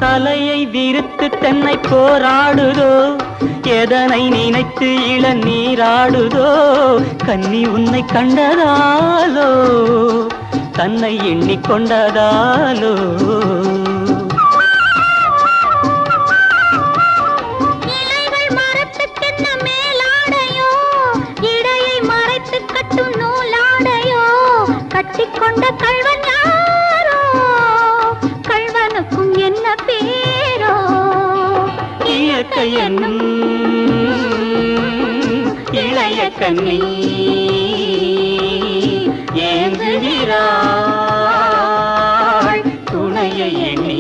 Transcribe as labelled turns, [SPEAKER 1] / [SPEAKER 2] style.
[SPEAKER 1] தலையை விரித்து தென்னை போராடுதோ எதனை நினைத்து இளநீராடுதோ கன்னி உன்னை கண்டதாலோ தன்னை எண்ணிக்கொண்டதாலோ
[SPEAKER 2] இலைகள் மரத்துக்கென்ன மேலாடையோ இடையை மறைத்து கட்டும் நூலாடையோ கட்டிக்கொண்ட கள்வன் யாரோ கள்வனுக்கும் என்ன பேரோ
[SPEAKER 1] இயற்கை என்னும் இளைய கன்னி ஏங்குகிறாள் துணையை எண்ணி